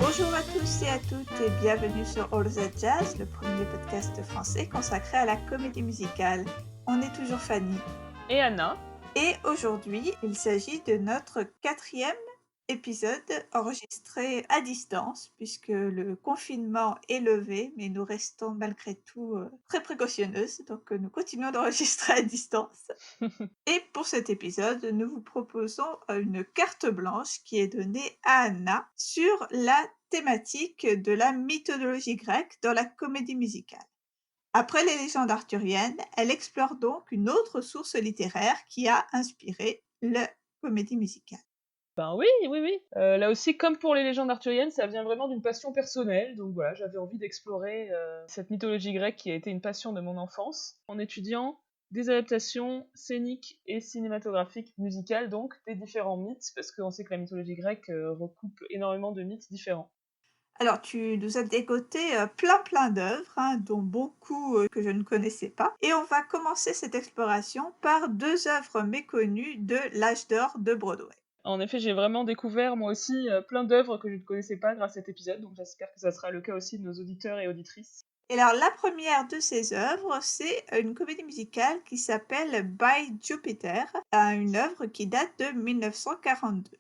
Bonjour à tous et à toutes et bienvenue sur All That Jazz, le premier podcast français consacré à la comédie musicale. On est toujours Fanny. Et Anna. Et aujourd'hui, il s'agit de notre 4e épisode enregistré à distance, puisque le confinement est levé, mais nous restons malgré tout très précautionneuses, donc nous continuons d'enregistrer à distance. Et pour cet épisode, nous vous proposons une carte blanche qui est donnée à Anna sur la thématique de la mythologie grecque dans la comédie musicale. Après les légendes arthuriennes, elle explore donc une autre source littéraire qui a inspiré la comédie musicale. Ben oui. Là aussi, comme pour les légendes arthuriennes, ça vient vraiment d'une passion personnelle. Donc voilà, j'avais envie d'explorer cette mythologie grecque qui a été une passion de mon enfance, en étudiant des adaptations scéniques et cinématographiques, musicales donc, des différents mythes, parce qu'on sait que la mythologie grecque recoupe énormément de mythes différents. Alors, tu nous as dégoté plein d'œuvres, dont beaucoup que je ne connaissais pas. Et on va commencer cette exploration par 2 œuvres méconnues de l'âge d'or de Broadway. En effet, j'ai vraiment découvert moi aussi plein d'œuvres que je ne connaissais pas grâce à cet épisode, donc j'espère que ça sera le cas aussi de nos auditeurs et auditrices. Et alors, la première de ces œuvres, c'est une comédie musicale qui s'appelle By Jupiter, une œuvre qui date de 1942.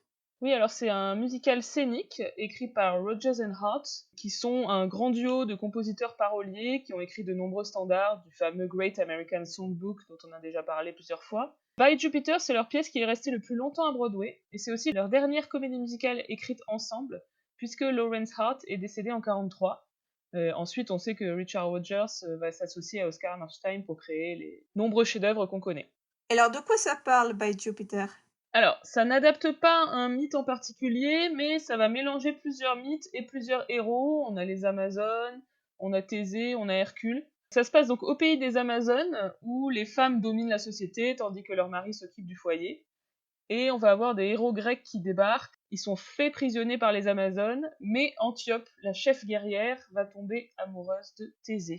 Oui, alors c'est un musical scénique écrit par Rodgers and Hart, qui sont un grand duo de compositeurs paroliers qui ont écrit de nombreux standards du fameux Great American Songbook dont on a déjà parlé plusieurs fois. By Jupiter, c'est leur pièce qui est restée le plus longtemps à Broadway, et c'est aussi leur dernière comédie musicale écrite ensemble, puisque Lawrence Hart est décédé en 1943. Ensuite, on sait que Richard Rodgers va s'associer à Oscar Hammerstein pour créer les nombreux chefs-d'œuvre qu'on connaît. Et alors, de quoi ça parle, By Jupiter? Alors, ça n'adapte pas un mythe en particulier, mais ça va mélanger plusieurs mythes et plusieurs héros. On a les Amazones, on a Thésée, on a Hercule. Ça se passe donc au pays des Amazones, où les femmes dominent la société, tandis que leurs maris s'occupent du foyer. Et on va avoir des héros grecs qui débarquent. Ils sont faits prisonniers par les Amazones, mais Antiope, la chef guerrière, va tomber amoureuse de Thésée.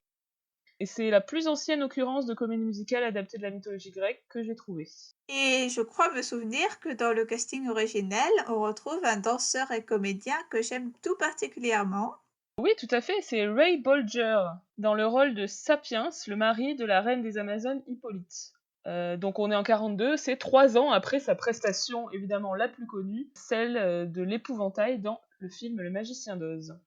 Et c'est la plus ancienne occurrence de comédie musicale adaptée de la mythologie grecque que j'ai trouvée. Et je crois me souvenir que dans le casting originel, on retrouve un danseur et comédien que j'aime tout particulièrement. Oui, tout à fait, c'est Ray Bolger, dans le rôle de Sapiens, le mari de la reine des Amazones Hippolyte. Donc on est en 42, c'est 3 ans après sa prestation évidemment la plus connue, celle de l'épouvantail dans le film Le Magicien d'Oz.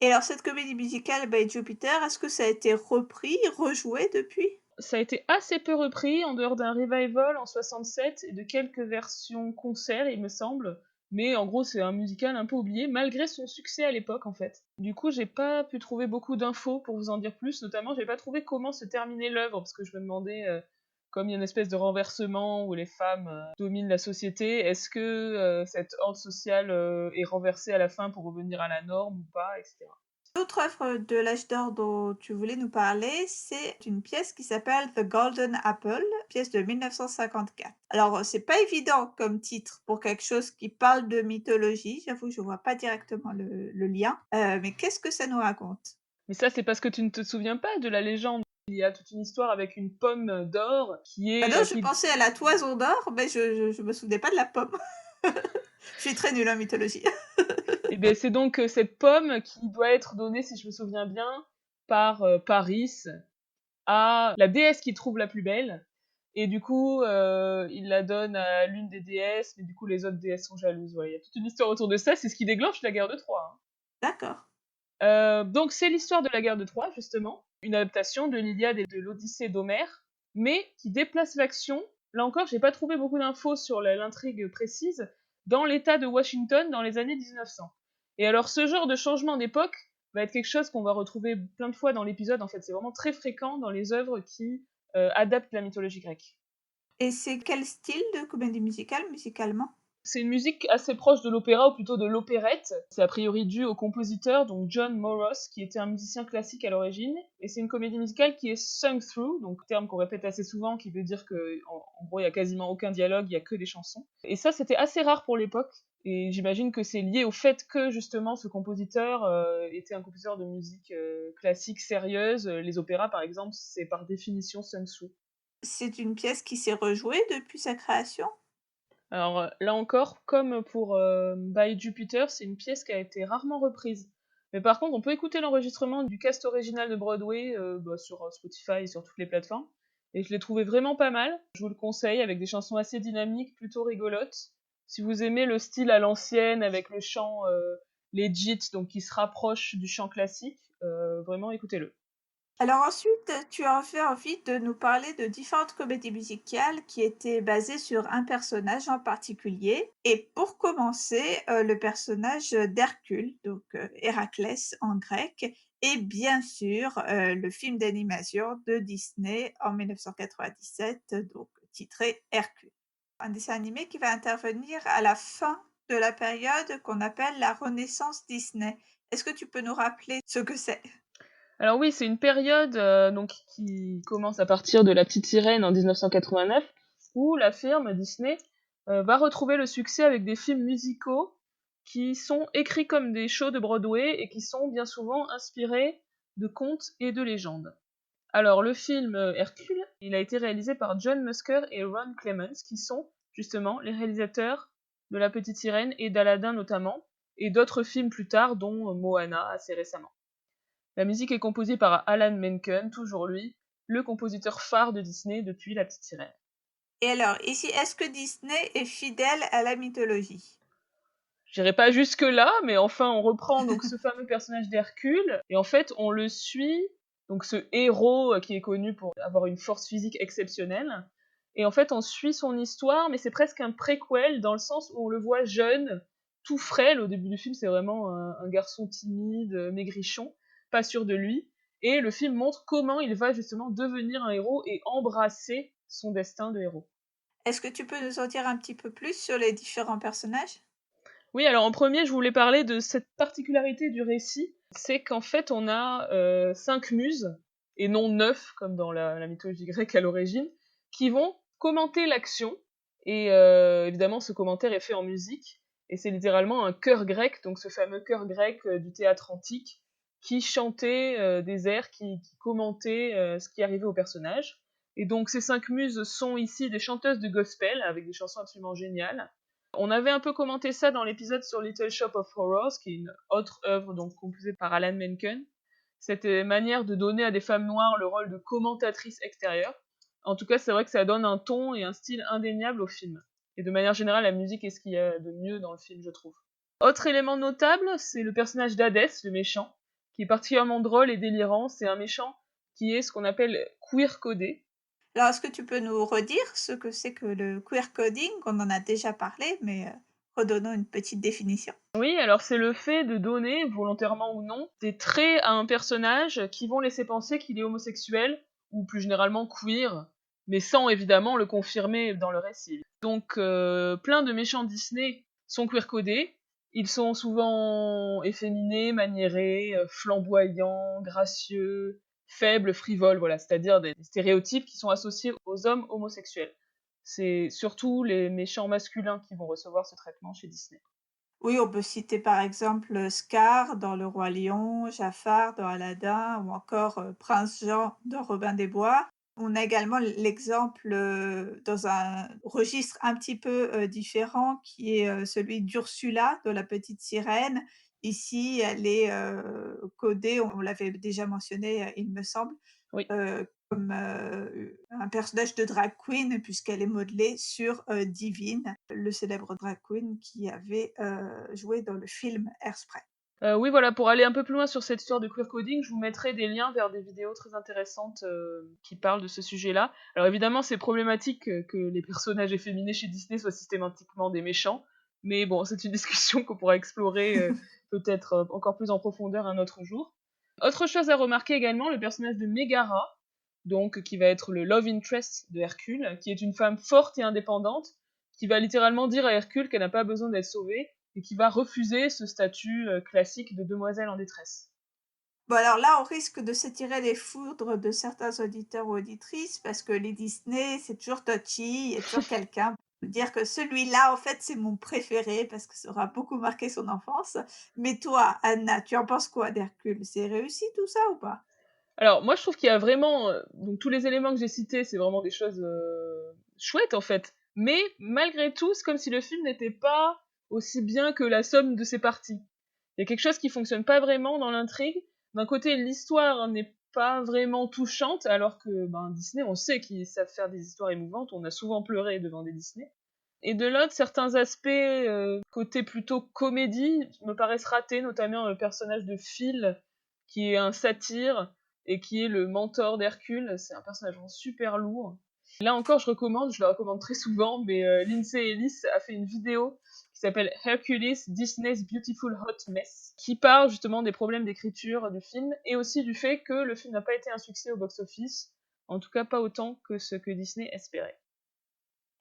Et alors, cette comédie musicale By Jupiter, est-ce que ça a été repris, rejoué depuis? Ça a été assez peu repris, en dehors d'un revival en 67 et de quelques versions concerts, il me semble. Mais en gros, c'est un musical un peu oublié, malgré son succès à l'époque, en fait. Du coup, j'ai pas pu trouver beaucoup d'infos pour vous en dire plus. Notamment, j'ai pas trouvé comment se terminait l'œuvre, parce que je me demandais, comme il y a une espèce de renversement où les femmes dominent la société, est-ce que cette ordre social est renversé à la fin pour revenir à la norme ou pas, etc. L'autre œuvre de l'âge d'or dont tu voulais nous parler, c'est une pièce qui s'appelle The Golden Apple, pièce de 1954. Alors, c'est pas évident comme titre pour quelque chose qui parle de mythologie, j'avoue, je vois pas directement le lien. Mais qu'est-ce que ça nous raconte? Mais ça, c'est parce que tu ne te souviens pas de la légende. Il y a toute une histoire avec une pomme d'or qui Ah est... non, je pensais à la toison d'or, mais je me souvenais pas de la pomme. Je suis très nulle en mythologie. Et bien, c'est donc cette pomme qui doit être donnée, si je me souviens bien, par Paris à la déesse qu'il trouve la plus belle. Et du coup, il la donne à l'une des déesses, mais du coup, les autres déesses sont jalouses. Voilà, il y a toute une histoire autour de ça. C'est ce qui déclenche la guerre de Troie, hein. D'accord. Donc c'est l'histoire de la guerre de Troie, justement, une adaptation de l'Iliade et de l'Odyssée d'Homère, mais qui déplace l'action. Là encore, j'ai pas trouvé beaucoup d'infos sur l'intrigue précise, dans l'État de Washington dans les années 1900. Et alors ce genre de changement d'époque va être quelque chose qu'on va retrouver plein de fois dans l'épisode, en fait c'est vraiment très fréquent dans les œuvres qui adaptent la mythologie grecque. Et c'est quel style de comédie musicale, musicalement? C'est une musique assez proche de l'opéra, ou plutôt de l'opérette. C'est a priori dû au compositeur, donc John Moros, qui était un musicien classique à l'origine. Et c'est une comédie musicale qui est sung through, donc terme qu'on répète assez souvent, qui veut dire que, en gros, il y a quasiment aucun dialogue, il y a que des chansons. Et ça, c'était assez rare pour l'époque. Et j'imagine que c'est lié au fait que, justement, ce compositeur était un compositeur de musique classique sérieuse. Les opéras, par exemple, c'est par définition sung through. C'est une pièce qui s'est rejouée depuis sa création? Alors là encore, comme pour By Jupiter, c'est une pièce qui a été rarement reprise. Mais par contre, on peut écouter l'enregistrement du cast original de Broadway sur Spotify et sur toutes les plateformes. Et je l'ai trouvé vraiment pas mal. Je vous le conseille, avec des chansons assez dynamiques, plutôt rigolotes. Si vous aimez le style à l'ancienne, avec le chant legit, donc qui se rapproche du chant classique, vraiment écoutez-le. Alors ensuite, tu as fait envie de nous parler de différentes comédies musicales qui étaient basées sur un personnage en particulier et pour commencer, le personnage, d'Hercule, donc Héraclès en grec et bien sûr, le film d'animation de Disney en 1997, donc titré Hercule. Un dessin animé qui va intervenir à la fin de la période qu'on appelle la Renaissance Disney. Est-ce que tu peux nous rappeler ce que c'est? Alors oui, c'est une période donc qui commence à partir de La Petite Sirène en 1989, où la firme Disney va retrouver le succès avec des films musicaux qui sont écrits comme des shows de Broadway et qui sont bien souvent inspirés de contes et de légendes. Alors le film Hercule, il a été réalisé par John Musker et Ron Clements, qui sont justement les réalisateurs de La Petite Sirène et d'Aladin notamment, et d'autres films plus tard, dont Moana assez récemment. La musique est composée par Alan Menken, toujours lui, le compositeur phare de Disney depuis La Petite Sirène. Et alors, ici, est-ce que Disney est fidèle à la mythologie? J'irai pas jusque là, mais enfin on reprend donc ce fameux personnage d'Hercule et en fait on le suit, donc ce héros qui est connu pour avoir une force physique exceptionnelle. Et en fait on suit son histoire, mais c'est presque un préquel dans le sens où on le voit jeune, tout frêle. Au début du film, c'est vraiment un garçon timide, maigrichon, pas sûr de lui. Et le film montre comment il va justement devenir un héros et embrasser son destin de héros. Est-ce que tu peux nous en dire un petit peu plus sur les différents personnages? Oui, alors en premier, je voulais parler de cette particularité du récit, c'est qu'en fait, on a 5 muses, et non 9, comme dans la mythologie grecque à l'origine, qui vont commenter l'action, et évidemment, ce commentaire est fait en musique, et c'est littéralement un chœur grec, donc ce fameux chœur grec du théâtre antique, qui chantait des airs, qui commentait ce qui arrivait au personnage. Et donc ces 5 muses sont ici des chanteuses de gospel, avec des chansons absolument géniales. On avait un peu commenté ça dans l'épisode sur Little Shop of Horrors, qui est une autre œuvre donc composée par Alan Menken. Cette manière de donner à des femmes noires le rôle de commentatrices extérieures. En tout cas, c'est vrai que ça donne un ton et un style indéniable au film. Et de manière générale, la musique est ce qu'il y a de mieux dans le film, je trouve. Autre élément notable, c'est le personnage d'Hadès, le méchant, qui est particulièrement drôle et délirant. C'est un méchant qui est ce qu'on appelle queer codé. Alors, est-ce que tu peux nous redire ce que c'est que le queer coding? On en a déjà parlé, mais redonnons une petite définition. Oui, alors c'est le fait de donner, volontairement ou non, des traits à un personnage qui vont laisser penser qu'il est homosexuel, ou plus généralement queer, mais sans évidemment le confirmer dans le récit. Donc plein de méchants Disney sont queer-codés, ils sont souvent efféminés, maniérés, flamboyants, gracieux, faibles, frivoles, voilà, c'est-à-dire des stéréotypes qui sont associés aux hommes homosexuels. C'est surtout les méchants masculins qui vont recevoir ce traitement chez Disney. Oui, on peut citer par exemple Scar dans Le Roi Lion, Jafar dans Aladdin ou encore Prince Jean dans Robin des Bois. On a également l'exemple dans un registre un petit peu différent qui est celui d'Ursula de La Petite Sirène. Ici, elle est codée, on l'avait déjà mentionné, il me semble, Oui. comme, un personnage de drag queen puisqu'elle est modelée sur, Divine, le célèbre drag queen qui avait, joué dans le film Hairspray. Oui, voilà, pour aller un peu plus loin sur cette histoire de queer coding, je vous mettrai des liens vers des vidéos très intéressantes qui parlent de ce sujet-là. Alors évidemment, c'est problématique que les personnages efféminés chez Disney soient systématiquement des méchants, mais bon, c'est une discussion qu'on pourra explorer peut-être encore plus en profondeur un autre jour. Autre chose à remarquer également, le personnage de Megara, donc qui va être le love interest de Hercule, qui est une femme forte et indépendante, qui va littéralement dire à Hercule qu'elle n'a pas besoin d'être sauvée, et qui va refuser ce statut classique de demoiselle en détresse. Bon alors là, on risque de s'attirer les foudres de certains auditeurs ou auditrices parce que les Disney, c'est toujours touchy, il y a toujours quelqu'un pour dire que celui-là, en fait, c'est mon préféré parce que ça aura beaucoup marqué son enfance. Mais toi, Anna, tu en penses quoi d'Hercule? C'est réussi tout ça ou pas? Alors moi je trouve qu'il y a vraiment donc tous les éléments que j'ai cités, c'est vraiment des choses chouettes en fait. Mais malgré tout, c'est comme si le film n'était pas aussi bien que la somme de ses parties. Il y a quelque chose qui fonctionne pas vraiment dans l'intrigue. D'un côté, l'histoire n'est pas vraiment touchante, alors que Disney, on sait qu'ils savent faire des histoires émouvantes. On a souvent pleuré devant des Disney. Et de l'autre, certains aspects, côté plutôt comédie, me paraissent ratés, notamment le personnage de Phil, qui est un satyre et qui est le mentor d'Hercule. C'est un personnage vraiment super lourd. Là encore, je le recommande très souvent, mais Lindsay Ellis a fait une vidéo qui s'appelle Hercules, Disney's Beautiful Hot Mess, qui parle justement des problèmes d'écriture du film, et aussi du fait que le film n'a pas été un succès au box-office, en tout cas pas autant que ce que Disney espérait.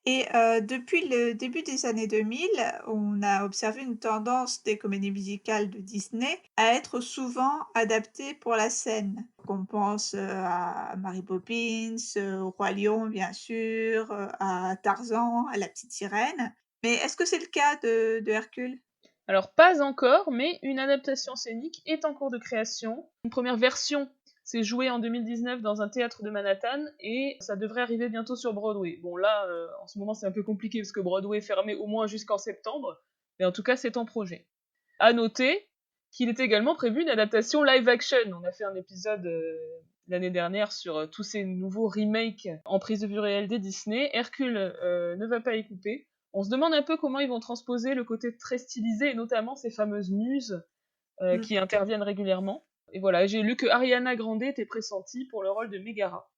Et depuis le début des années 2000, on a observé une tendance des comédies musicales de Disney à être souvent adaptées pour la scène. On pense, à Mary Poppins, au Roi Lion bien sûr, à Tarzan, à La Petite Sirène. Mais est-ce que c'est le cas de Hercule? Alors pas encore, mais une adaptation scénique est en cours de création. Une première version s'est jouée en 2019 dans un théâtre de Manhattan et ça devrait arriver bientôt sur Broadway. Bon là, en ce moment c'est un peu compliqué parce que Broadway est fermé au moins jusqu'en septembre, mais en tout cas c'est en projet. À noter qu'il est également prévu une adaptation live action. On a fait un épisode l'année dernière sur tous ces nouveaux remakes en prise de vue réelle des Disney. Hercule ne va pas y couper. On se demande un peu comment ils vont transposer le côté très stylisé, et notamment ces fameuses muses Mmh. qui interviennent régulièrement. Et voilà, j'ai lu que Ariana Grande était pressentie pour le rôle de Megara.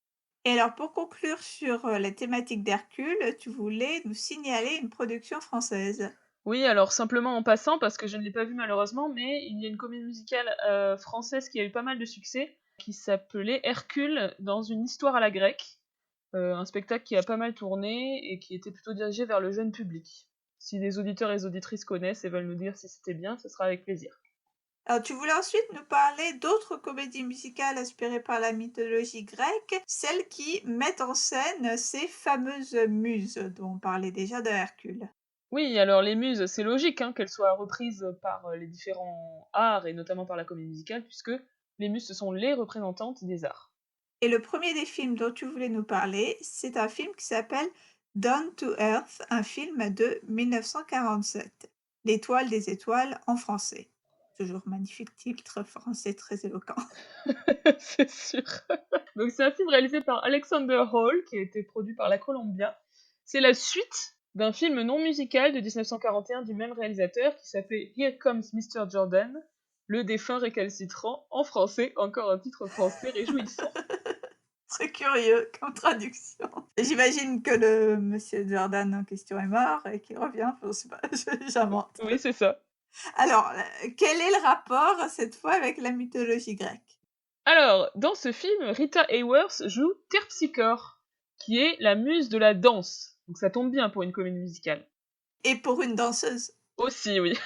Et alors pour conclure sur, la thématique d'Hercule, tu voulais nous signaler une production française. Oui, alors simplement en passant, parce que je ne l'ai pas vu malheureusement, mais il y a une comédie musicale française qui a eu pas mal de succès, qui s'appelait Hercule dans une histoire à la grecque, un spectacle qui a pas mal tourné et qui était plutôt dirigé vers le jeune public. Si les auditeurs et les auditrices connaissent et veulent nous dire si c'était bien, ce sera avec plaisir. Alors, tu voulais ensuite nous parler d'autres comédies musicales inspirées par la mythologie grecque, celles qui mettent en scène ces fameuses muses dont on parlait déjà de Hercule. Oui, alors les muses, c'est logique qu'elles soient reprises par les différents arts et notamment par la comédie musicale, puisque les muses, ce sont les représentantes des arts. Et le premier des films dont tu voulais nous parler, c'est un film qui s'appelle Down to Earth, un film de 1947. L'étoile des étoiles en français. Toujours magnifique titre français très éloquent. C'est sûr. Donc c'est un film réalisé par Alexander Hall, qui a été produit par la Columbia. C'est la suite d'un film non musical de 1941 du même réalisateur qui s'appelait Here Comes Mr. Jordan, le défunt récalcitrant, en français, encore un titre français réjouissant. Très curieux comme traduction. J'imagine que le monsieur Jordan en question est mort et qu'il revient, je sais pas, j'invente. Oui, c'est ça. Alors, quel est le rapport cette fois avec la mythologie grecque? Alors, dans ce film, Rita Hayworth joue Terpsichore, qui est la muse de la danse. Donc ça tombe bien pour une comédie musicale. Et pour une danseuse? Aussi, oui.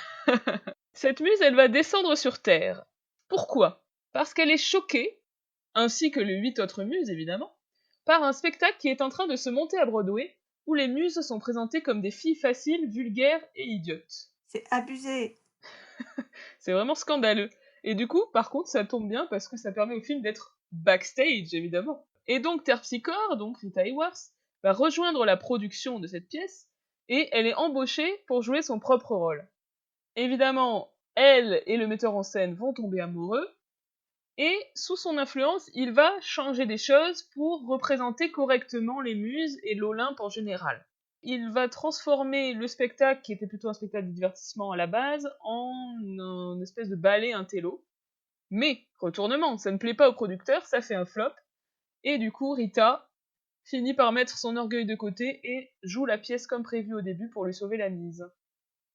Cette muse, elle va descendre sur Terre. Pourquoi? Parce qu'elle est choquée, ainsi que les 8 autres muses évidemment, par un spectacle qui est en train de se monter à Broadway, où les muses sont présentées comme des filles faciles, vulgaires et idiotes. C'est abusé. C'est vraiment scandaleux. Et du coup, par contre, ça tombe bien parce que ça permet au film d'être backstage, évidemment. Et donc Terpsichore, donc Rita Hayworth, va rejoindre la production de cette pièce, et elle est embauchée pour jouer son propre rôle. Évidemment, elle et le metteur en scène vont tomber amoureux, et sous son influence, il va changer des choses pour représenter correctement les muses et l'Olympe en général. Il va transformer le spectacle, qui était plutôt un spectacle de divertissement à la base, en une espèce de ballet intello. Mais, retournement, ça ne plaît pas au producteur, ça fait un flop, et du coup, Rita finit par mettre son orgueil de côté et joue la pièce comme prévu au début pour lui sauver la mise.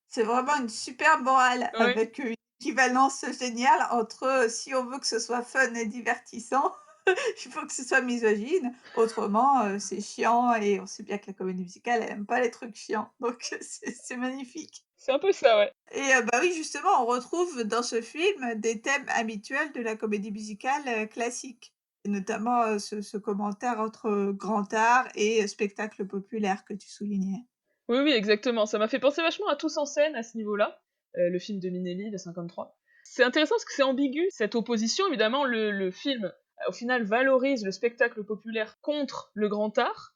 C'est vraiment une super morale Ouais, avec une équivalence géniale entre, si on veut que ce soit fun et divertissant, il faut que ce soit misogyne, autrement, c'est chiant et on sait bien que la comédie musicale, elle aime pas les trucs chiants, donc c'est magnifique. c'est un peu ça, ouais. Et bah, oui, justement, on retrouve dans ce film des thèmes habituels de la comédie musicale, classique. Et notamment, ce commentaire entre, grand art et spectacle populaire que tu soulignais. Oui, oui, exactement. Ça m'a fait penser vachement à Tous en scène à ce niveau-là, le film de Minelli de 53. C'est intéressant parce que c'est ambigu, cette opposition. Évidemment, le film, au final, valorise le spectacle populaire contre le grand art,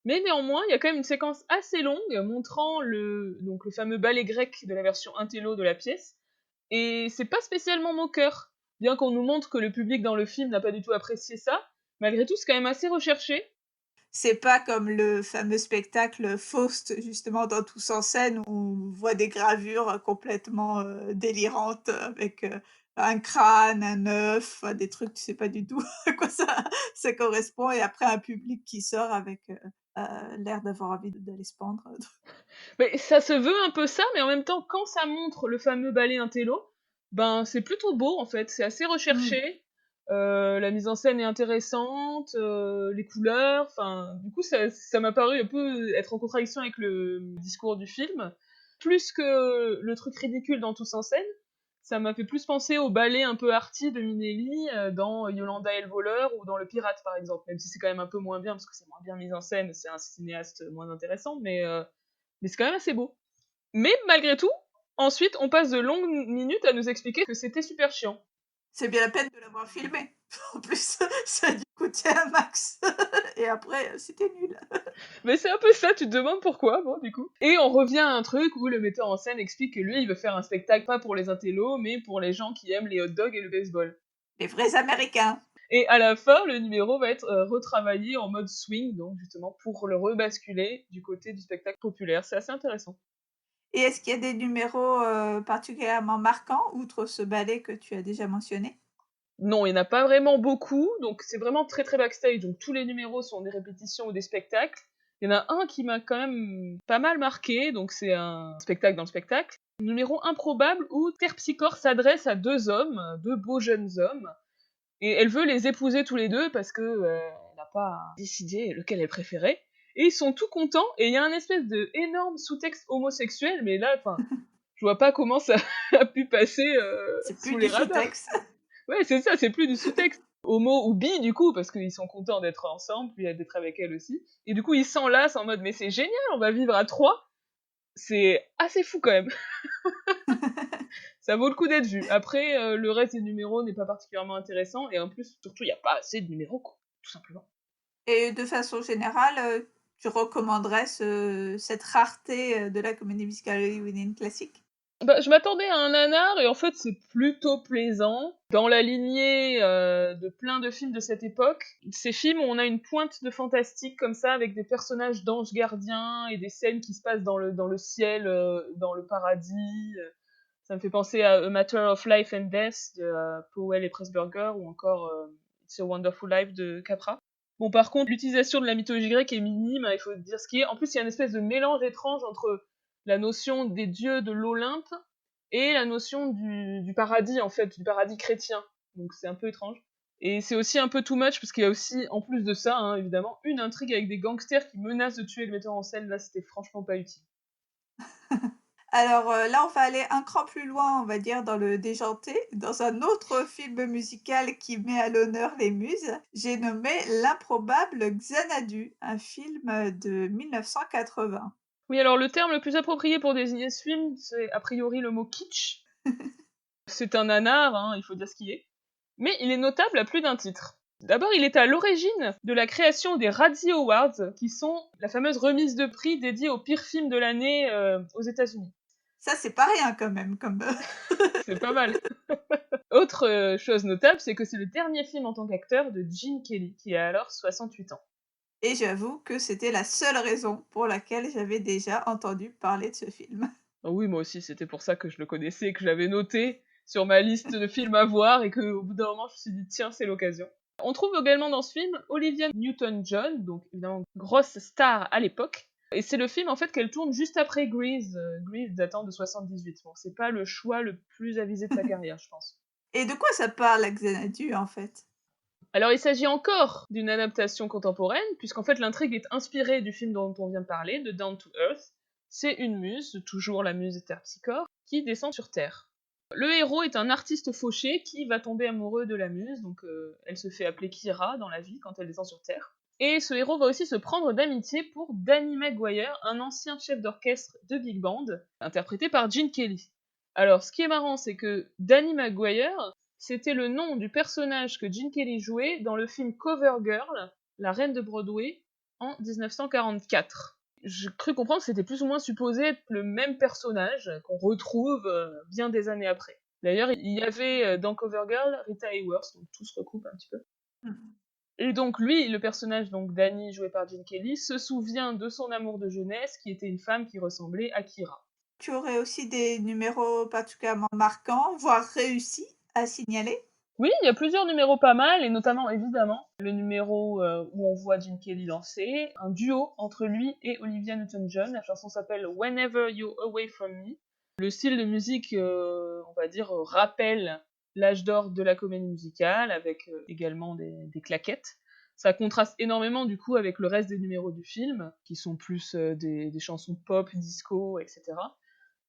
Mais néanmoins, il y a quand même une séquence assez longue montrant donc le fameux ballet grec de la version intello de la pièce. Et c'est pas spécialement moqueur. Bien qu'on nous montre que le public dans le film n'a pas du tout apprécié ça, malgré tout, c'est quand même assez recherché. C'est pas comme le fameux spectacle Faust, justement, dans Tous en scène, où on voit des gravures complètement, délirantes avec, un crâne, un œuf, enfin des trucs, tu sais pas du tout à quoi ça correspond et après un public qui sort avec, l'air d'avoir envie d'aller se pendre. Mais ça se veut un peu ça, mais en même temps, quand ça montre le fameux ballet intello, ben c'est plutôt beau en fait, c'est assez Mmh. recherché. La mise en scène est intéressante, les couleurs, enfin, du coup, ça m'a paru un peu être en contradiction avec le discours du film. Plus que le truc ridicule dans Tous en scène, ça m'a fait plus penser au ballet un peu arty de Minelli dans Yolanda et le voleur ou dans Le Pirate par exemple, même si c'est quand même un peu moins bien parce que c'est moins bien mis en scène, c'est un cinéaste moins intéressant, mais c'est quand même assez beau. Mais malgré tout, ensuite, on passe de longues minutes à nous expliquer que c'était super chiant. C'est bien la peine de l'avoir filmé. En plus, ça a dû coûter un max et après, c'était nul. Mais c'est un peu ça, tu te demandes pourquoi, bon, du coup. Et on revient à un truc où le metteur en scène explique que lui, il veut faire un spectacle pas pour les intellos, mais pour les gens qui aiment les hot dogs et le baseball. Les vrais Américains. Et à la fin, le numéro va être retravaillé en mode swing, donc justement pour le rebasculer du côté du spectacle populaire. C'est assez intéressant. Et est-ce qu'il y a des numéros, particulièrement marquants, outre ce ballet que tu as déjà mentionné? Non, il n'y en a pas vraiment beaucoup, donc c'est vraiment très très backstage. Donc tous les numéros sont des répétitions ou des spectacles. Il y en a un qui m'a quand même pas mal marqué, donc c'est un spectacle dans le spectacle. Numéro improbable où Terpsichore s'adresse à deux hommes, deux beaux jeunes hommes, et elle veut les épouser tous les deux parce que elle n'a pas décidé lequel elle préférait. Et ils sont tout contents, et il y a un espèce de énorme sous-texte homosexuel, mais là, enfin, je vois pas comment ça a pu passer C'est plus sous les du radars. sous-texte. Ouais, c'est ça, c'est plus du sous-texte. Homo ou bi, du coup, parce qu'ils sont contents d'être ensemble, puis d'être avec elle aussi. Et du coup, ils s'enlacent en mode, mais c'est génial, on va vivre à trois. C'est assez fou quand même. Ça vaut le coup d'être vu. Après, le reste des numéros n'est pas particulièrement intéressant, et en plus, surtout, il n'y a pas assez de numéros, quoi, tout simplement. Et de façon générale, tu recommanderais cette rareté, de la comédie musicale hollywoodienne classique? Bah, je m'attendais à un nanar, et en fait, c'est plutôt plaisant. Dans la lignée de plein de films de cette époque, ces films où on a une pointe de fantastique comme ça, avec des personnages d'anges gardiens et des scènes qui se passent dans le ciel, dans le paradis. Ça me fait penser à A Matter of Life and Death de Powell et Pressburger, ou encore It's a Wonderful Life de Capra. Bon, par contre, l'utilisation de la mythologie grecque est minime, hein, il faut dire ce qui est. En plus, il y a une espèce de mélange étrange entre la notion des dieux de l'Olympe et la notion du paradis, en fait, du paradis chrétien. Donc c'est un peu étrange. Et c'est aussi un peu too much, parce qu'il y a aussi, en plus de ça, hein, évidemment, une intrigue avec des gangsters qui menacent de tuer le metteur en scène. Là, c'était franchement pas utile. Alors, là, on va aller un cran plus loin, on va dire, dans le déjanté, dans un autre film musical qui met à l'honneur les muses. J'ai nommé L'improbable Xanadu, un film, de 1980. Oui, alors le terme le plus approprié pour désigner ce film, c'est a priori le mot kitsch. C'est un nanar, hein, il faut dire ce qui est. Mais il est notable à plus d'un titre. D'abord, il est à l'origine de la création des Razzie Awards, qui sont la fameuse remise de prix dédiée au pire film de l'année aux États-Unis. Ça, c'est pas rien quand même comme, C'est pas mal. Autre chose notable, c'est que c'est le dernier film en tant qu'acteur de Gene Kelly, qui a alors 68 ans. et j'avoue que c'était la seule raison pour laquelle j'avais déjà entendu parler de ce film. Ah oui, moi aussi, c'était pour ça que je le connaissais, que je l'avais noté sur ma liste de films à voir, et qu'au bout d'un moment, je me suis dit, tiens, c'est l'occasion. On trouve également dans ce film Olivia Newton-John, donc évidemment grosse star à l'époque. Et c'est le film en fait qu'elle tourne juste après Grease, Grease datant de 78. Bon, c'est pas le choix le plus avisé de sa carrière, je pense. Et de quoi ça parle, Xanadu, en fait? Alors il s'agit encore d'une adaptation contemporaine, puisqu'en fait l'intrigue est inspirée du film dont on vient de parler, de Down to Earth. C'est une muse, toujours la muse de Terpsichore, qui descend sur Terre. Le héros est un artiste fauché qui va tomber amoureux de la muse, donc elle se fait appeler Kira dans la vie quand elle descend sur Terre. Et ce héros va aussi se prendre d'amitié pour Danny Maguire, un ancien chef d'orchestre de big band, interprété par Gene Kelly. Alors, ce qui est marrant, c'est que Danny Maguire, c'était le nom du personnage que Gene Kelly jouait dans le film Cover Girl, la reine de Broadway, en 1944. J'ai cru comprendre que c'était plus ou moins supposé être le même personnage qu'on retrouve bien des années après. D'ailleurs, il y avait dans Covergirl Rita Hayworth, donc tout se recoupe un petit peu. Mmh. Et donc lui, le personnage donc d'Annie joué par Gene Kelly, se souvient de son amour de jeunesse qui était une femme qui ressemblait à Kira. Tu aurais aussi des numéros particulièrement marquants, voire réussis à signaler? Oui, il y a plusieurs numéros pas mal, et notamment, évidemment, le numéro où on voit Gene Kelly danser, un duo entre lui et Olivia Newton-John. La chanson s'appelle Whenever You're Away From Me. Le style de musique, on va dire, rappelle l'âge d'or de la comédie musicale, avec également des claquettes. Ça contraste énormément, du coup, avec le reste des numéros du film, qui sont plus des chansons pop, disco, etc.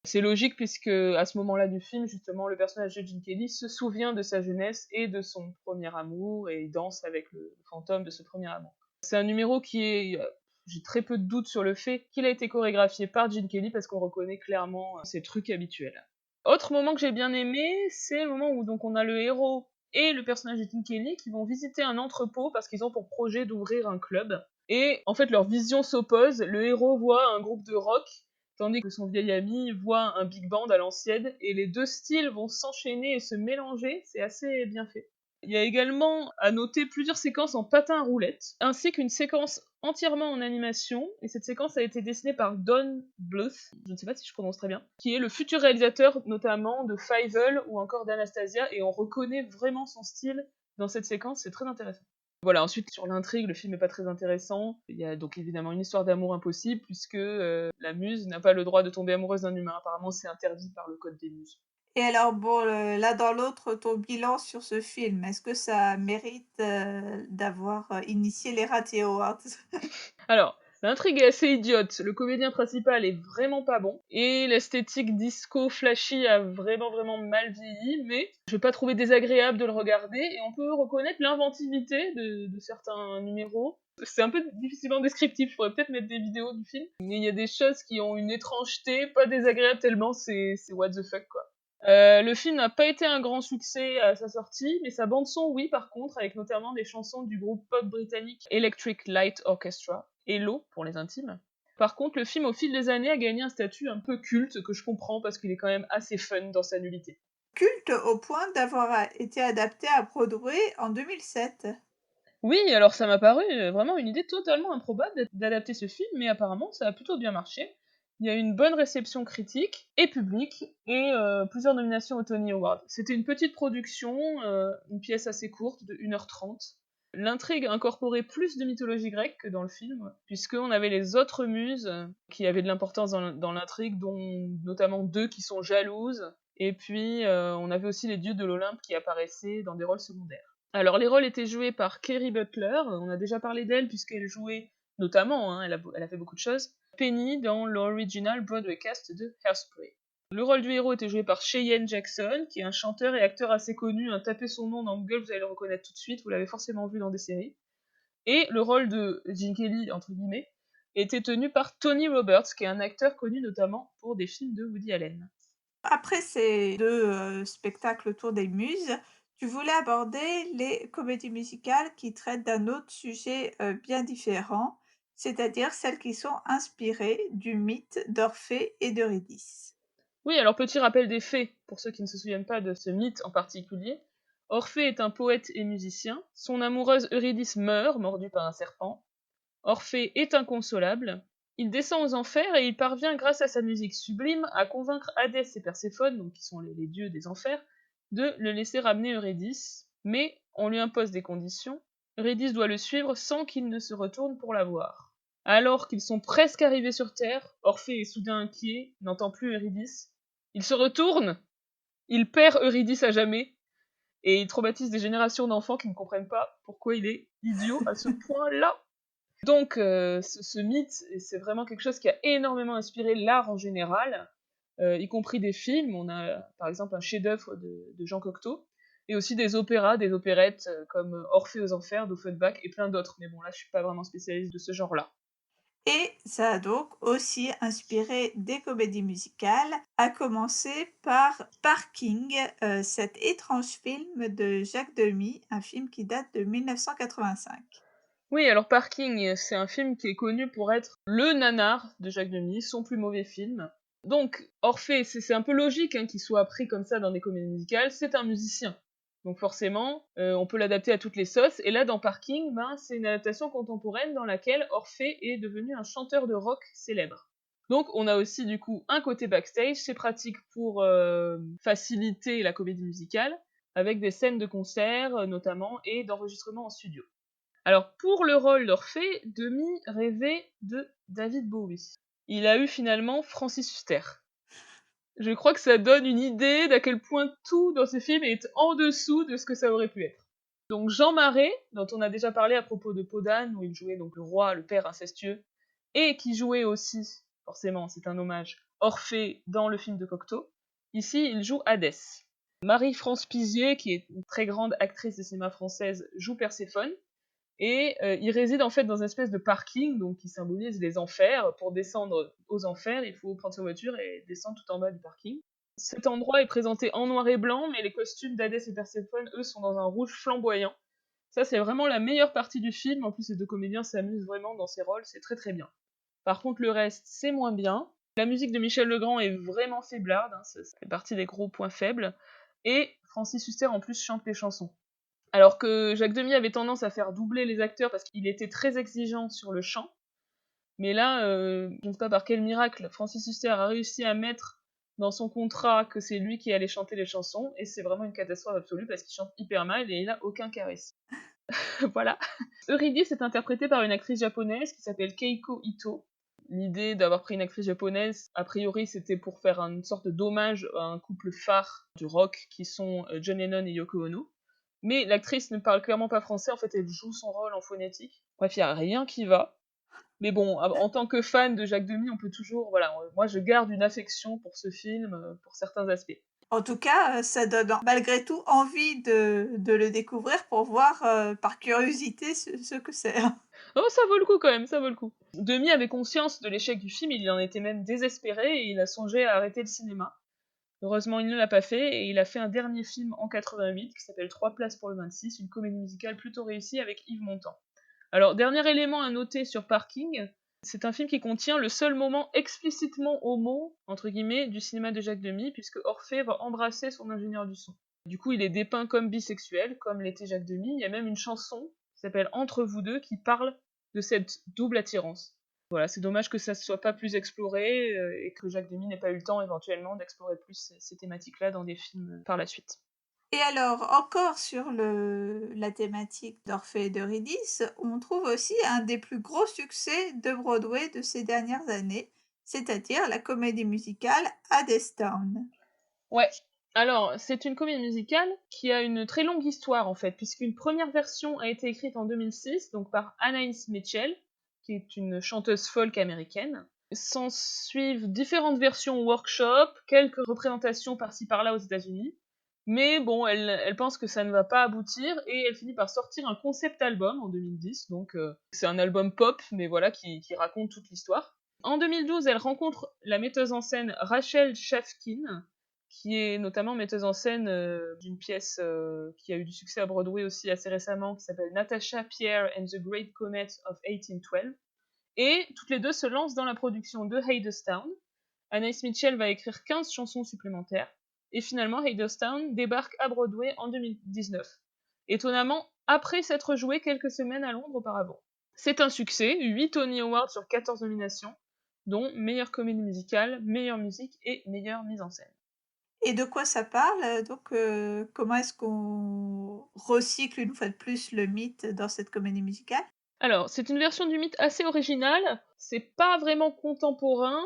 C'est logique puisque à ce moment-là du film, justement, le personnage de Gene Kelly se souvient de sa jeunesse et de son premier amour et il danse avec le fantôme de ce premier amour. C'est un numéro qui est, j'ai très peu de doutes sur le fait qu'il a été chorégraphié par Gene Kelly parce qu'on reconnaît clairement ses trucs habituels. Autre moment que j'ai bien aimé, c'est le moment où donc on a le héros et le personnage de Gene Kelly qui vont visiter un entrepôt parce qu'ils ont pour projet d'ouvrir un club. Et en fait, leurs visions s'opposent. Le héros voit un groupe de rock tandis que son vieil ami voit un big band à l'ancienne, et les deux styles vont s'enchaîner et se mélanger, c'est assez bien fait. Il y a également à noter plusieurs séquences en patin à roulettes, ainsi qu'une séquence entièrement en animation, et cette séquence a été dessinée par Don Bluth, je ne sais pas si je prononce très bien, qui est le futur réalisateur notamment de Fievel ou encore d'Anastasia, et on reconnaît vraiment son style dans cette séquence, c'est très intéressant. Voilà, ensuite sur l'intrigue, le film n'est pas très intéressant. Il y a donc évidemment une histoire d'amour impossible, puisque la muse n'a pas le droit de tomber amoureuse d'un humain. Apparemment, c'est interdit par le code des muses. Et alors bon, l'un dans l'autre, ton bilan sur ce film, est-ce que ça mérite, d'avoir, initié les Razzie Awards? Alors, l'intrigue est assez idiote, le comédien principal est vraiment pas bon, et l'esthétique disco flashy a vraiment mal vieilli, mais je vais pas trouver désagréable de le regarder, et on peut reconnaître l'inventivité de certains numéros. C'est un peu difficilement descriptif, je pourrais peut-être mettre des vidéos du film, mais il y a des choses qui ont une étrangeté, pas désagréable tellement c'est what the fuck quoi. Le film n'a pas été un grand succès à sa sortie, mais sa bande-son, oui, par contre, avec notamment des chansons du groupe pop britannique Electric Light Orchestra, ELO pour les intimes. Par contre, le film, au fil des années, a gagné un statut un peu culte, que je comprends parce qu'il est quand même assez fun dans sa nullité. Culte au point d'avoir été adapté à Broadway en 2007. Oui, alors ça m'a paru vraiment une idée totalement improbable d'adapter ce film, mais apparemment ça a plutôt bien marché. Il y a eu une bonne réception critique et publique, et plusieurs nominations aux Tony Awards. C'était une petite production, une pièce assez courte de 1h30. L'intrigue incorporait plus de mythologie grecque que dans le film, puisqu'on avait les autres muses qui avaient de l'importance dans l'intrigue, dont notamment deux qui sont jalouses, et puis on avait aussi les dieux de l'Olympe qui apparaissaient dans des rôles secondaires. Alors les rôles étaient joués par Kerry Butler, on a déjà parlé d'elle puisqu'elle jouait notamment, hein, elle a fait beaucoup de choses, Penny dans l'original Broadway cast de Hairspray. Le rôle du héros était joué par Cheyenne Jackson, qui est un chanteur et acteur assez connu, hein, tapez son nom dans Google, vous allez le reconnaître tout de suite, vous l'avez forcément vu dans des séries. Et le rôle de Gene Kelly, entre guillemets, était tenu par Tony Roberts, qui est un acteur connu notamment pour des films de Woody Allen. Après ces 2 spectacles autour des muses, tu voulais aborder les comédies musicales qui traitent d'un autre sujet, bien différent, c'est-à-dire celles qui sont inspirées du mythe d'Orphée et d'Eurydice. Oui, alors petit rappel des faits, pour ceux qui ne se souviennent pas de ce mythe en particulier. Orphée est un poète et musicien. Son amoureuse Eurydice meurt, mordue par un serpent. Orphée est inconsolable. Il descend aux enfers et il parvient, grâce à sa musique sublime, à convaincre Hadès et Perséphone, donc qui sont les dieux des enfers, de le laisser ramener Eurydice. Mais on lui impose des conditions. Eurydice doit le suivre sans qu'il ne se retourne pour la voir. Alors qu'ils sont presque arrivés sur Terre, Orphée est soudain inquiet, n'entend plus Eurydice. Il se retourne, il perd Eurydice à jamais, et il traumatise des générations d'enfants qui ne comprennent pas pourquoi il est idiot à ce point-là. Donc, ce mythe, c'est vraiment quelque chose qui a énormément inspiré l'art en général, y compris des films. On a par exemple un chef-d'œuvre de Jean Cocteau, et aussi des opéras, des opérettes comme Orphée aux Enfers d'Offenbach et plein d'autres. Mais bon, là, je suis pas vraiment spécialiste de ce genre-là. Et ça a donc aussi inspiré des comédies musicales, à commencer par Parking, cet étrange film de Jacques Demy, un film qui date de 1985. Oui, alors Parking, c'est un film qui est connu pour être le nanar de Jacques Demy, son plus mauvais film. Donc, Orphée, c'est un peu logique hein, qu'il soit pris comme ça dans des comédies musicales, c'est un musicien. Donc forcément, on peut l'adapter à toutes les sauces, et là, dans Parking, c'est une adaptation contemporaine dans laquelle Orphée est devenu un chanteur de rock célèbre. Donc on a aussi du coup un côté backstage, c'est pratique pour faciliter la comédie musicale, avec des scènes de concert notamment, et d'enregistrement en studio. Alors, pour le rôle d'Orphée, Demy rêvait de David Bowie. Il a eu finalement Francis Huster. Je crois que ça donne une idée d'à quel point tout dans ce film est en dessous de ce que ça aurait pu être. Donc Jean Marais, dont on a déjà parlé à propos de Podane, où il jouait donc le roi, le père incestueux, et qui jouait aussi, forcément, c'est un hommage, Orphée dans le film de Cocteau. Ici, il joue Hadès. Marie-France Pizier, qui est une très grande actrice de cinéma française, joue Perséphone. Et il réside en fait dans une espèce de parking, donc qui symbolise les enfers. Pour descendre aux enfers, il faut prendre sa voiture et descendre tout en bas du parking. Cet endroit est présenté en noir et blanc, mais les costumes d'Hadès et Perséphone, eux, sont dans un rouge flamboyant. Ça, c'est vraiment la meilleure partie du film. En plus, les deux comédiens s'amusent vraiment dans ces rôles, c'est très très bien. Par contre, le reste, c'est moins bien. La musique de Michel Legrand est vraiment faiblarde, hein, ça fait partie des gros points faibles. Et Francis Huster, en plus, chante les chansons. Alors que Jacques Demy avait tendance à faire doubler les acteurs parce qu'il était très exigeant sur le chant. Mais là, je ne sais pas par quel miracle, Francis Huster a réussi à mettre dans son contrat que c'est lui qui allait chanter les chansons, et c'est vraiment une catastrophe absolue parce qu'il chante hyper mal et il a aucun charisme. Voilà. Eurydice est interprétée par une actrice japonaise qui s'appelle Keiko Ito. L'idée d'avoir pris une actrice japonaise, a priori, c'était pour faire une sorte d'hommage à un couple phare du rock qui sont John Lennon et Yoko Ono. Mais l'actrice ne parle clairement pas français, en fait elle joue son rôle en phonétique. Bref, il n'y a rien qui va. Mais bon, en tant que fan de Jacques Demy, on peut toujours... Voilà, moi je garde une affection pour ce film, pour certains aspects. En tout cas, ça donne malgré tout envie de le découvrir pour voir, par curiosité ce que c'est, hein. Oh, ça vaut le coup quand même, ça vaut le coup. Demy avait conscience de l'échec du film, il en était même désespéré, et il a songé à arrêter le cinéma. Heureusement, il ne l'a pas fait, et il a fait un dernier film en 88 qui s'appelle 3 places pour le 26, une comédie musicale plutôt réussie avec Yves Montand. Alors, dernier élément à noter sur Parking, c'est un film qui contient le seul moment explicitement homo, entre guillemets, du cinéma de Jacques Demy, puisque Orphée va embrasser son ingénieur du son. Du coup, il est dépeint comme bisexuel, comme l'était Jacques Demy. Il y a même une chanson qui s'appelle Entre vous deux, qui parle de cette double attirance. Voilà, c'est dommage que ça ne soit pas plus exploré et que Jacques Demy n'ait pas eu le temps éventuellement d'explorer plus ces thématiques-là dans des films par la suite. Et alors, encore sur la thématique d'Orphée et d'Eurydice, on trouve aussi un des plus gros succès de Broadway de ces dernières années, c'est-à-dire la comédie musicale Hadestown. Ouais. Alors, c'est une comédie musicale qui a une très longue histoire en fait, puisqu'une première version a été écrite en 2006, donc par Anaïs Mitchell, qui est une chanteuse folk américaine. S'en suivent différentes versions workshop, quelques représentations par-ci par-là aux États-Unis, mais bon, elle pense que ça ne va pas aboutir et elle finit par sortir un concept album en 2010, donc c'est un album pop, mais voilà, qui raconte toute l'histoire. En 2012, elle rencontre la metteuse en scène Rachel Chavkin, qui est notamment metteuse en scène d'une pièce qui a eu du succès à Broadway aussi assez récemment, qui s'appelle Natasha Pierre and the Great Comet of 1812. Et toutes les deux se lancent dans la production de Hadestown. Anaïs Mitchell va écrire 15 chansons supplémentaires, et finalement Hadestown débarque à Broadway en 2019. Étonnamment, après s'être joué quelques semaines à Londres auparavant. C'est un succès, 8 Tony Awards sur 14 nominations, dont meilleure comédie musicale, meilleure musique et meilleure mise en scène. Et de quoi ça parle? Donc, comment est-ce qu'on recycle une fois de plus le mythe dans cette comédie musicale? Alors, c'est une version du mythe assez originale, c'est pas vraiment contemporain,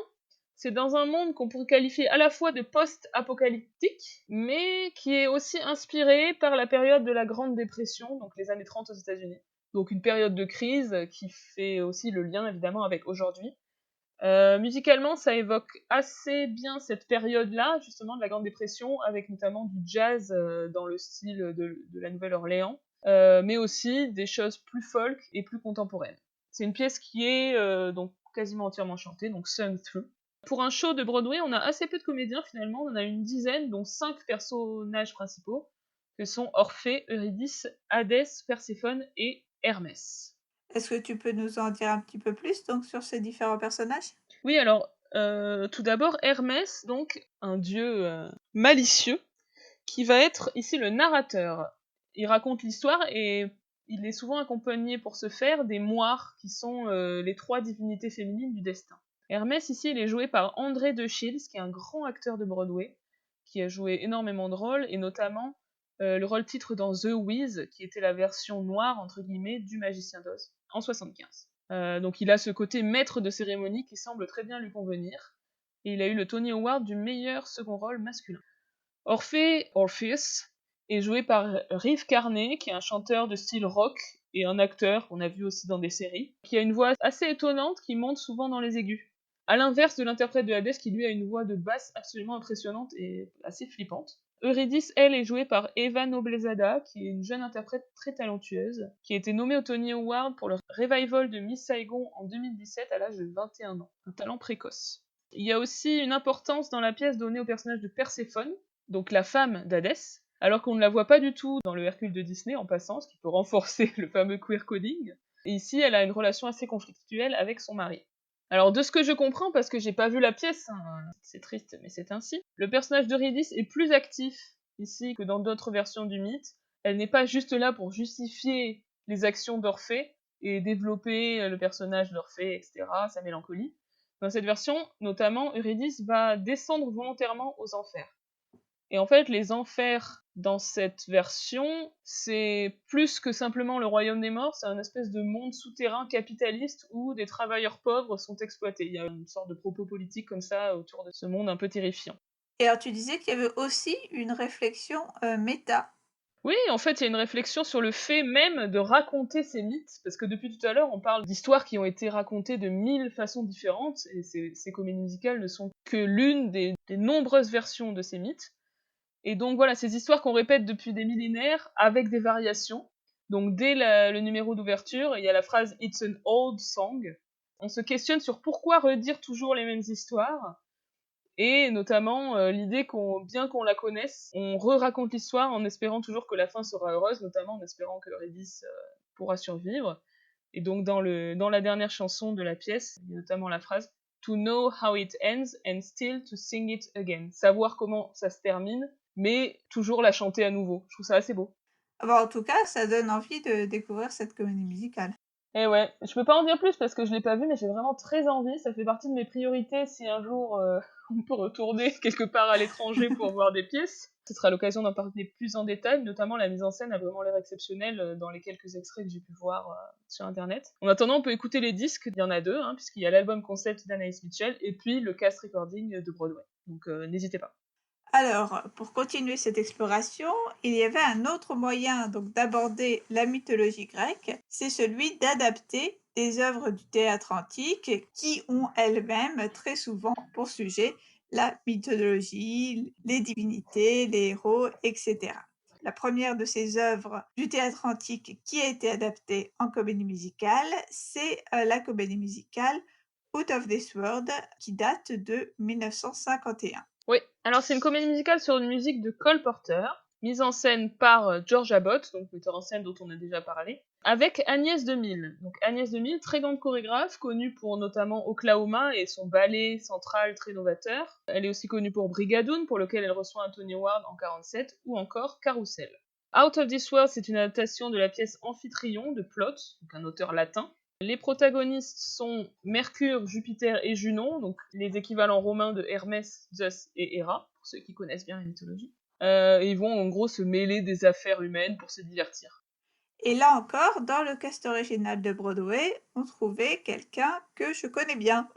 c'est dans un monde qu'on pourrait qualifier à la fois de post-apocalyptique, mais qui est aussi inspiré par la période de la Grande Dépression, donc les années 30 aux États-Unis. Donc une période de crise qui fait aussi le lien évidemment avec aujourd'hui. Musicalement, ça évoque assez bien cette période-là, justement, de la Grande Dépression, avec notamment du jazz dans le style de la Nouvelle-Orléans, mais aussi des choses plus folk et plus contemporaines. C'est une pièce qui est donc quasiment entièrement chantée, donc sung through. Pour un show de Broadway, on a assez peu de comédiens finalement, on en a une dizaine, dont 5 personnages principaux, que sont Orphée, Eurydice, Hadès, Perséphone et Hermès. Est-ce que tu peux nous en dire un petit peu plus donc sur ces différents personnages? Oui, alors, tout d'abord, Hermès, donc un dieu malicieux, qui va être ici le narrateur. Il raconte l'histoire et il est souvent accompagné pour ce faire des moires, qui sont les trois divinités féminines du destin. Hermès, ici, il est joué par André de Shields, qui est un grand acteur de Broadway, qui a joué énormément de rôles, et notamment le rôle titre dans The Wiz, qui était la version noire, entre guillemets, du Magicien d'Oz, en 75. Donc il a ce côté maître de cérémonie qui semble très bien lui convenir, et il a eu le Tony Award du meilleur second rôle masculin. Orpheus, est joué par Reeve Carney, qui est un chanteur de style rock et un acteur qu'on a vu aussi dans des séries, qui a une voix assez étonnante qui monte souvent dans les aigus. À l'inverse de l'interprète de Hadès qui lui a une voix de basse absolument impressionnante et assez flippante. Eurydice, elle, est jouée par Eva Noblezada, qui est une jeune interprète très talentueuse, qui a été nommée au Tony Award pour le revival de Miss Saigon en 2017 à l'âge de 21 ans. Un talent précoce. Il y a aussi une importance dans la pièce donnée au personnage de Perséphone, donc la femme d'Hadès, alors qu'on ne la voit pas du tout dans le Hercule de Disney en passant, ce qui peut renforcer le fameux queer coding. Et ici, elle a une relation assez conflictuelle avec son mari. Alors, de ce que je comprends, parce que j'ai pas vu la pièce, hein, c'est triste, mais c'est ainsi, le personnage d'Eurydice est plus actif ici que dans d'autres versions du mythe. Elle n'est pas juste là pour justifier les actions d'Orphée et développer le personnage d'Orphée, etc., sa mélancolie. Dans cette version, notamment, Eurydice va descendre volontairement aux enfers. Et en fait, les enfers dans cette version, c'est plus que simplement le royaume des morts, c'est un espèce de monde souterrain capitaliste où des travailleurs pauvres sont exploités. Il y a une sorte de propos politique comme ça autour de ce monde un peu terrifiant. Et alors tu disais qu'il y avait aussi une réflexion, méta. Oui, en fait, il y a une réflexion sur le fait même de raconter ces mythes, parce que depuis tout à l'heure, on parle d'histoires qui ont été racontées de 1000 façons différentes, et ces comédies musicales ne sont que l'une des nombreuses versions de ces mythes. Et donc voilà, ces histoires qu'on répète depuis des millénaires avec des variations. Donc dès le numéro d'ouverture, il y a la phrase It's an old song. On se questionne sur pourquoi redire toujours les mêmes histoires, et notamment l'idée bien qu'on la connaisse, on re-raconte l'histoire en espérant toujours que la fin sera heureuse, notamment en espérant que Eurydice pourra survivre. Et donc dans la dernière chanson de la pièce, il y a notamment la phrase To know how it ends and still to sing it again. Savoir comment ça se termine, mais toujours la chanter à nouveau. Je trouve ça assez beau. Ah bah, en tout cas, ça donne envie de découvrir cette comédie musicale. Et ouais, je peux pas en dire plus parce que je l'ai pas vu, mais j'ai vraiment très envie. Ça fait partie de mes priorités si un jour on peut retourner quelque part à l'étranger pour voir des pièces. Ce sera l'occasion d'en parler plus en détail, notamment la mise en scène a vraiment l'air exceptionnelle dans les quelques extraits que j'ai pu voir sur internet. En attendant, on peut écouter les disques, il y en a deux, hein, puisqu'il y a l'album concept d'Anaïs Mitchell et puis le cast recording de Broadway. Donc n'hésitez pas. Alors, pour continuer cette exploration, il y avait un autre moyen donc d'aborder la mythologie grecque, c'est celui d'adapter des œuvres du théâtre antique qui ont elles-mêmes très souvent pour sujet la mythologie, les divinités, les héros, etc. La première de ces œuvres du théâtre antique qui a été adaptée en comédie musicale, c'est la comédie musicale Out of This World qui date de 1951. Oui, alors c'est une comédie musicale sur une musique de Cole Porter, mise en scène par George Abbott, donc metteur en scène dont on a déjà parlé, avec Agnès Demille. Donc Agnès Demille, très grande chorégraphe, connue pour notamment Oklahoma et son ballet central très novateur. Elle est aussi connue pour Brigadoon, pour lequel elle reçoit un Tony Award en 47, ou encore Carousel. Out of This World, c'est une adaptation de la pièce Amphitryon de Plot, donc un auteur latin. Les protagonistes sont Mercure, Jupiter et Junon, donc les équivalents romains de Hermès, Zeus et Héra, pour ceux qui connaissent bien la mythologie. Et ils vont en gros se mêler des affaires humaines pour se divertir. Et là encore, dans le cast original de Broadway, on trouvait quelqu'un que je connais bien.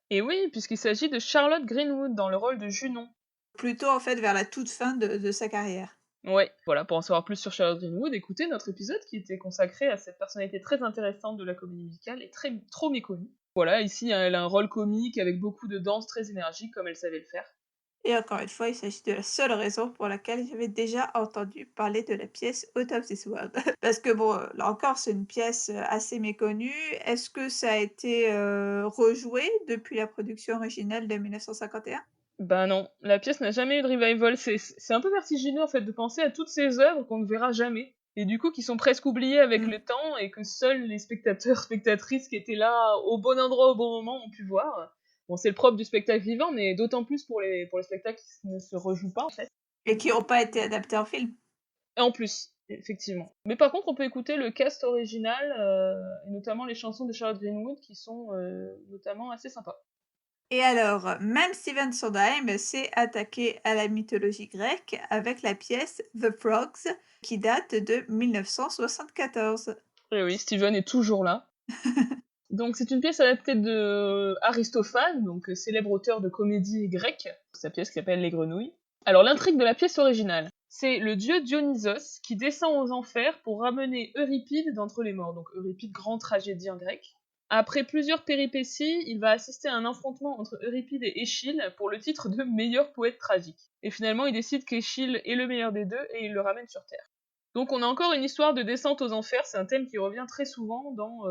Et oui, puisqu'il s'agit de Charlotte Greenwood dans le rôle de Junon. Plutôt en fait vers la toute fin de sa carrière. Ouais, voilà, pour en savoir plus sur Charlotte Greenwood, écoutez notre épisode qui était consacré à cette personnalité très intéressante de la comédie musicale et trop méconnue. Voilà, ici elle a un rôle comique avec beaucoup de danse très énergique comme elle savait le faire. Et encore une fois, il s'agit de la seule raison pour laquelle j'avais déjà entendu parler de la pièce Out of This World. Parce que bon, là encore, c'est une pièce, assez méconnue. Est-ce que ça a été, rejoué depuis la production originale de 1951? Bah non, la pièce n'a jamais eu de revival, c'est un peu vertigineux en fait de penser à toutes ces œuvres qu'on ne verra jamais. et du coup qui sont presque oubliés avec Mmh. le temps et que seuls les spectateurs, spectatrices qui étaient là au bon endroit au bon moment ont pu voir. Bon, c'est le propre du spectacle vivant, mais d'autant plus pour les spectacles qui ne se rejouent pas en fait. Et qui n'ont pas été adaptés en film. Et en plus, effectivement. Mais par contre, on peut écouter le cast original, et notamment les chansons de Charlotte Greenwood qui sont notamment assez sympas. Et alors, même Stephen Sondheim s'est attaqué à la mythologie grecque avec la pièce The Frogs, qui date de 1974. Et oui, Steven est toujours là. Donc c'est une pièce adaptée de Aristophane, donc célèbre auteur de comédie grecque, sa pièce qui s'appelle Les Grenouilles. Alors l'intrigue de la pièce originale, c'est le dieu Dionysos qui descend aux enfers pour ramener Euripide d'entre les morts, donc Euripide, grand tragédien grec. Après plusieurs péripéties, il va assister à un affrontement entre Euripide et Échille pour le titre de meilleur poète tragique. Et finalement, il décide qu'Échille est le meilleur des deux et il le ramène sur Terre. Donc on a encore une histoire de descente aux enfers, c'est un thème qui revient très souvent dans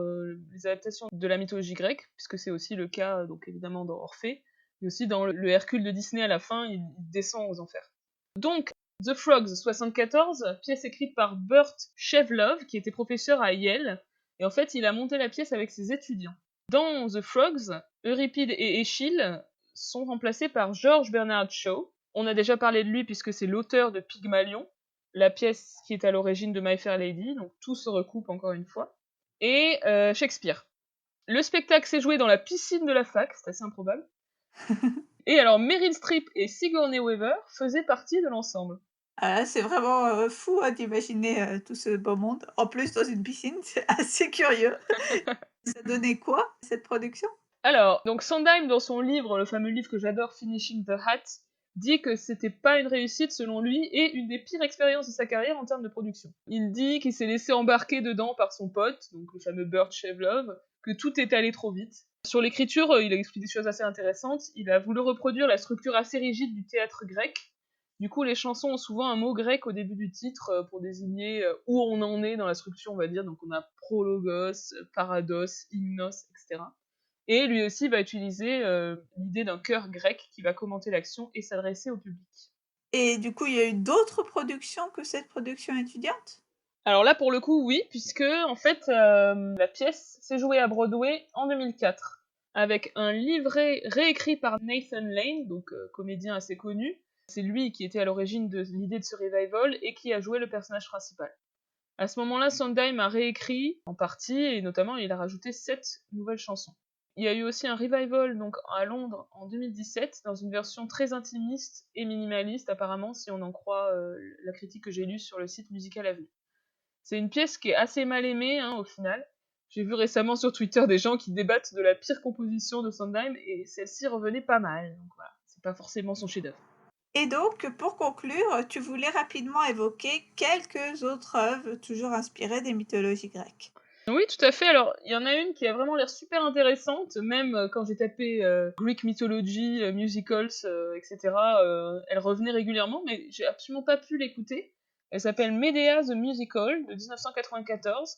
les adaptations de la mythologie grecque, puisque c'est aussi le cas donc évidemment dans Orphée, mais aussi dans le Hercule de Disney à la fin, il descend aux enfers. Donc The Frogs 74, pièce écrite par Burt Shevlov, qui était professeur à Yale, et en fait il a monté la pièce avec ses étudiants. Dans The Frogs, Euripide et Échille sont remplacés par George Bernard Shaw. On a déjà parlé de lui puisque c'est l'auteur de Pygmalion, la pièce qui est à l'origine de My Fair Lady, donc tout se recoupe encore une fois, et Shakespeare. Le spectacle s'est joué dans la piscine de la fac, c'est assez improbable. Et alors Meryl Streep et Sigourney Weaver faisaient partie de l'ensemble. Ah là, c'est vraiment, fou, hein, d'imaginer, tout ce beau monde. En plus, dans une piscine, c'est assez curieux. Ça donnait quoi, cette production? Alors, donc Sondheim, dans son livre, le fameux livre que j'adore, Finishing the Hat, dit que c'était pas une réussite selon lui et une des pires expériences de sa carrière en termes de production. Il dit qu'il s'est laissé embarquer dedans par son pote, donc le fameux Burt Shevlov, que tout est allé trop vite. Sur l'écriture, il a expliqué des choses assez intéressantes. Il a voulu reproduire la structure assez rigide du théâtre grec. Du coup, les chansons ont souvent un mot grec au début du titre pour désigner où on en est dans la structure, on va dire. Donc on a prologos, parados, hymnos, etc. Et lui aussi va utiliser l'idée d'un chœur grec qui va commenter l'action et s'adresser au public. Et du coup, il y a eu d'autres productions que cette production étudiante? Alors là, pour le coup, oui, puisque en fait, la pièce s'est jouée à Broadway en 2004, avec un livret réécrit par Nathan Lane, donc comédien assez connu. C'est lui qui était à l'origine de l'idée de ce revival et qui a joué le personnage principal. À ce moment-là, Sondheim a réécrit en partie, et notamment il a rajouté 7 nouvelles chansons. Il y a eu aussi un revival donc à Londres en 2017 dans une version très intimiste et minimaliste apparemment si on en croit la critique que j'ai lue sur le site Musical Avenue. C'est une pièce qui est assez mal aimée au final. J'ai vu récemment sur Twitter des gens qui débattent de la pire composition de Sondheim et celle-ci revenait pas mal. Donc voilà, c'est pas forcément son chef-d'œuvre. Et donc, pour conclure, tu voulais rapidement évoquer quelques autres œuvres toujours inspirées des mythologies grecques. Oui, tout à fait. Alors, il y en a une qui a vraiment l'air super intéressante, même quand j'ai tapé Greek Mythology, Musicals, etc. Elle revenait régulièrement, mais j'ai absolument pas pu l'écouter. Elle s'appelle Medea the Musical de 1994.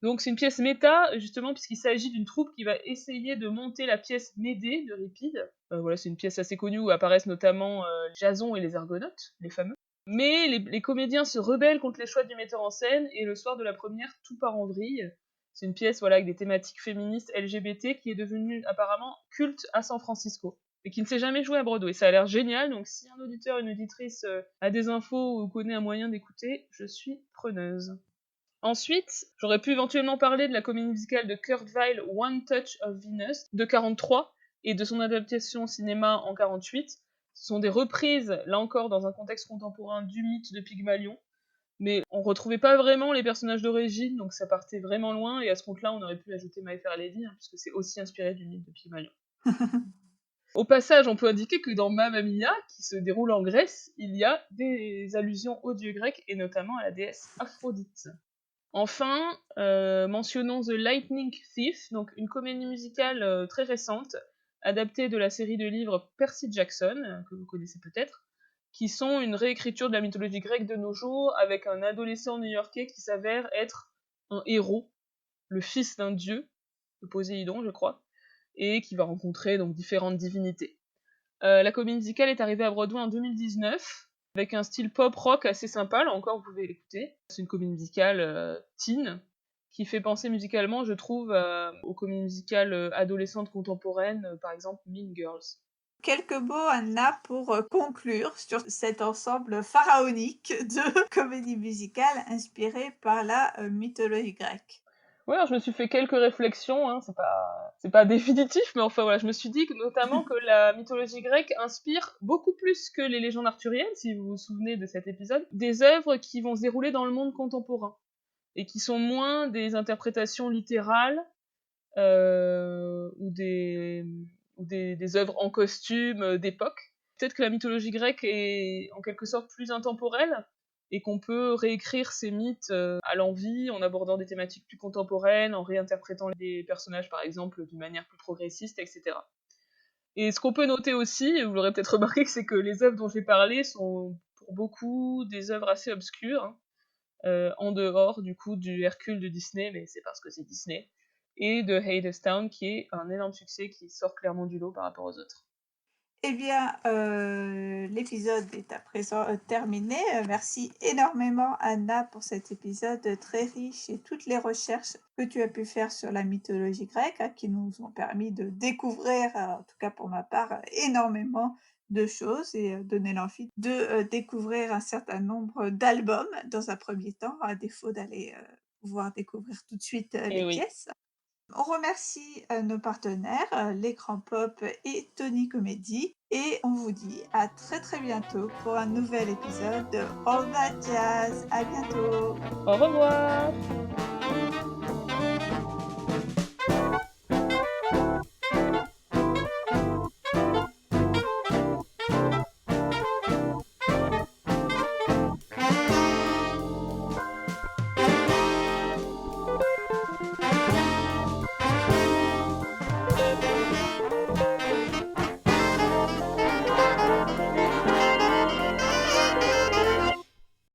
Donc, c'est une pièce méta, justement, puisqu'il s'agit d'une troupe qui va essayer de monter la pièce Médée d'Euripide. Voilà, c'est une pièce assez connue où apparaissent notamment Jason et les Argonautes, les fameux. Mais les comédiens se rebellent contre les choix du metteur en scène, et le soir de la première, tout part en vrille. C'est une pièce voilà, avec des thématiques féministes LGBT qui est devenue apparemment culte à San Francisco et qui ne s'est jamais jouée à Broadway. Ça a l'air génial, donc si un auditeur, une auditrice a des infos ou connaît un moyen d'écouter, je suis preneuse. Ensuite, j'aurais pu éventuellement parler de la comédie musicale de Kurt Weill, One Touch of Venus, de 43, et de son adaptation au cinéma en 48. Ce sont des reprises, là encore dans un contexte contemporain, du mythe de Pygmalion, mais on retrouvait pas vraiment les personnages d'origine, donc ça partait vraiment loin, et à ce compte-là, on aurait pu ajouter My Fair Lady, puisque c'est aussi inspiré du mythe de Pygmalion. Au passage, on peut indiquer que dans Mamma Mia, qui se déroule en Grèce, il y a des allusions aux dieux grecs, et notamment à la déesse Aphrodite. Enfin, mentionnons The Lightning Thief, donc une comédie musicale très récente, adaptée de la série de livres Percy Jackson, que vous connaissez peut-être, qui sont une réécriture de la mythologie grecque de nos jours, avec un adolescent new-yorkais qui s'avère être un héros, le fils d'un dieu, de Poséidon, je crois, et qui va rencontrer donc différentes divinités. La comédie musicale est arrivée à Broadway en 2019. avec un style pop rock assez sympa, là encore vous pouvez l'écouter. C'est une comédie musicale teen, qui fait penser musicalement, je trouve, aux comédies musicales adolescentes contemporaines, par exemple Mean Girls. Quelques mots, Anna, pour conclure sur cet ensemble pharaonique de comédies musicales inspirées par la mythologie grecque. Ouais, alors je me suis fait quelques réflexions, hein, c'est pas définitif, mais enfin voilà, je me suis dit que, notamment que la mythologie grecque inspire beaucoup plus que les légendes arthuriennes, si vous vous souvenez de cet épisode, des œuvres qui vont se dérouler dans le monde contemporain, et qui sont moins des interprétations littérales, ou des œuvres en costume d'époque. Peut-être que la mythologie grecque est en quelque sorte plus intemporelle, et qu'on peut réécrire ces mythes à l'envi, en abordant des thématiques plus contemporaines, en réinterprétant des personnages par exemple d'une manière plus progressiste, etc. Et ce qu'on peut noter aussi, et vous l'aurez peut-être remarqué, c'est que les œuvres dont j'ai parlé sont pour beaucoup des œuvres assez obscures, hein, en dehors du coup du Hercule de Disney, mais c'est parce que c'est Disney, et de Hadestown, qui est un énorme succès qui sort clairement du lot par rapport aux autres. Eh bien, l'épisode est à présent terminé. Merci énormément, Anna, pour cet épisode très riche et toutes les recherches que tu as pu faire sur la mythologie grecque, hein, qui nous ont permis de découvrir, en tout cas pour ma part, énormément de choses et donner l'envie de découvrir un certain nombre d'albums dans un premier temps, à défaut d'aller pouvoir découvrir tout de suite Et les oui. pièces. On remercie nos partenaires, l'Écran Pop et Tony Comedy, et on vous dit à très très bientôt pour un nouvel épisode de All That Jazz. À bientôt. Au revoir!